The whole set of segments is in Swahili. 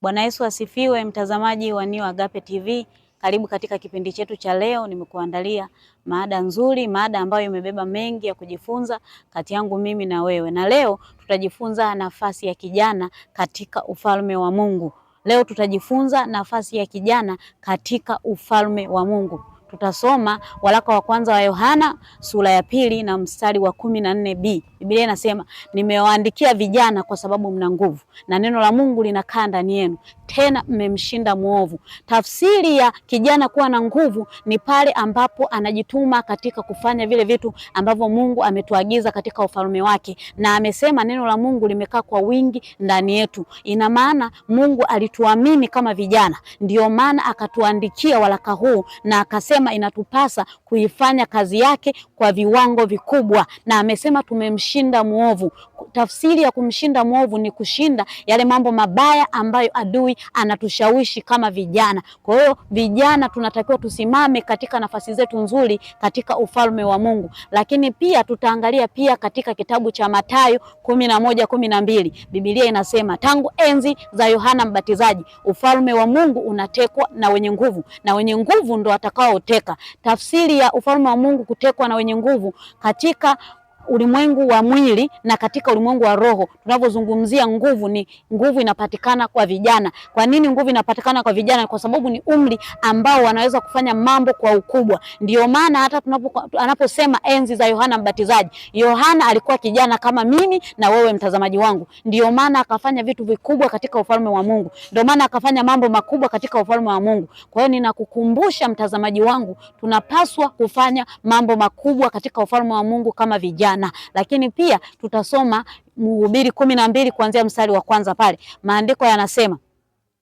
Bwana Yesu asifiwe, mtazamaji wa New Agape TV. Karibu katika kipindi chetu cha leo. Nimekuandalia mada nzuri, mada ambayo imebeba mengi ya kujifunza kati yangu mimi na wewe. Na leo tutajifunza nafasi ya kijana katika ufalme wa Mungu. Leo tutajifunza nafasi ya kijana katika ufalme wa Mungu. Tutasoma waraka wa kwanza wa Yohana sura ya 2 na mstari wa 14b. Biblia inasema, nimewaandikia vijana kwa sababu mna nguvu na neno la Mungu linakaa ndani yenu, tena mmemshinda mwovu. Tafsiri ya kijana kuwa na nguvu ni pale ambapo anajituma katika kufanya vile vitu ambavyo Mungu ametuagiza katika ufalme wake, na amesema neno la Mungu limekaa kwa wingi ndani yetu. Ina maana Mungu alituamini kama vijana, ndio maana akatuandikia waraka huu na akasema inatupasa kuifanya kazi yake kwa viwango vikubwa, na amesema tumemshinda mwovu. Tafsiri ya kumshinda mwovu ni kushinda yale mambo mabaya ambayo adui anatushawishi kama vijana. Kwa hiyo vijana tunatakiwa tusimame katika nafasi zetu nzuri katika ufalme wa Mungu. Lakini pia tutaangalia pia katika kitabu cha Mathayo 11:12. Biblia inasema, tangu enzi za Yohana Mbatizaji ufalme wa Mungu unatekwa na wenye nguvu, na wenye nguvu ndo watakaoteka. Tafsiri ya ufalme wa Mungu kutekwa na wenye nguvu katika ulimwengu wa mwili na katika ulimwengu wa roho. Tunavyozungumzia nguvu, ni nguvu inapatikana kwa vijana. Kwa nini nguvu inapatikana kwa vijana? Kwa sababu ni umri ambao wanaweza kufanya mambo kwa ukubwa. Ndio maana hata anaposema enzi za Yohana Mbatizaji, Yohana alikuwa kijana kama mimi na wewe mtazamaji wangu. Ndio maana akafanya vitu vikubwa katika ufalme wa Mungu. Ndio maana akafanya mambo makubwa katika ufalme wa Mungu. Kwa hiyo ninakukumbusha mtazamaji wangu, tunapaswa kufanya mambo makubwa katika ufalme wa Mungu kama vijana. Lakini pia tutasoma Mhubiri 12 kuanzia mstari wa kwanza pale. Maandiko yanasema,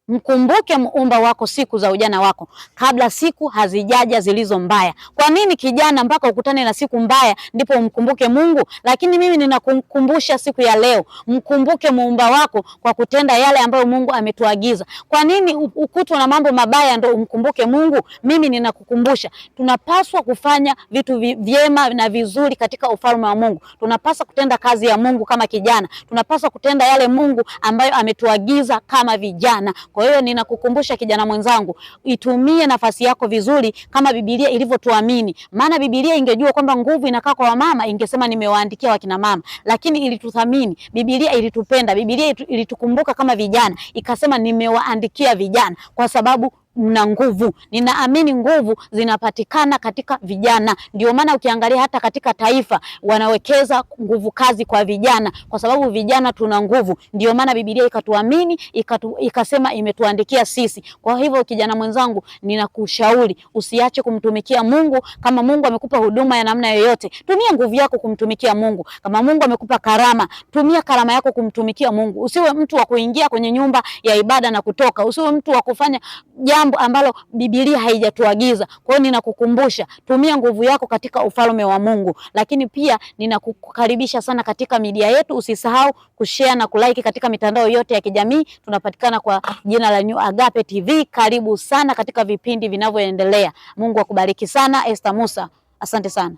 mkumbuke muumba wako siku za ujana wako, kabla siku hazijaja zilizo mbaya. Kwa nini kijana mpaka ukutane na siku mbaya ndipo umkumbuke Mungu? Lakini mimi ninakukumbusha siku ya leo, mkumbuke muumba wako kwa kutenda yale ambayo Mungu ametuagiza. Kwa nini ukutwe na mambo mabaya ndo umkumbuke Mungu? Mimi ninakukumbusha tunapaswa kufanya vitu vyema na vizuri katika ufalme wa Mungu. Tunapaswa kutenda kazi ya Mungu kama kijana. Tunapaswa kutenda yale Mungu ambayo ametuagiza kama vijana. Kwa hiyo ninakukumbusha kijana mwenzangu, itumie nafasi yako vizuri kama Biblia ilivyotuamini. Maana Biblia ingejua kwamba nguvu inakaa kwa wamama, ingesema nimewaandikia wakina mama. Lakini ilituthamini, Biblia ilitupenda, Biblia ilitukumbuka kama vijana, ikasema nimewaandikia vijana kwa sababu mna nguvu. Ninaamini nguvu zinapatikana katika vijana. Ndio maana ukiangalia hata katika taifa wanawekeza nguvu kazi kwa vijana, kwa sababu vijana tuna nguvu. Ndio maana Biblia ikatuamini, ikasema imetuandikia sisi. Kwa hivyo kijana mwenzangu, ninakushauri usiache kumtumikia Mungu. Kama Mungu amekupa huduma ya namna yoyote, tumia nguvu yako kumtumikia Mungu. Kama Mungu amekupa karama, tumia karama yako kumtumikia Mungu. Usiwe mtu wa kuingia kwenye nyumba ya ibada na kutoka. Usiwe mtu wa kufanya jambo ambalo Biblia haijatuagiza. Kwa hiyo ninakukumbusha, tumia nguvu yako katika ufalme wa Mungu. Lakini pia ninakukaribisha sana katika media yetu. Usisahau kushare na kulike katika mitandao yote ya kijamii. Tunapatikana kwa jina la New Agape TV. Karibu sana katika vipindi vinavyoendelea. Mungu akubariki sana. Esther Musa, asante sana.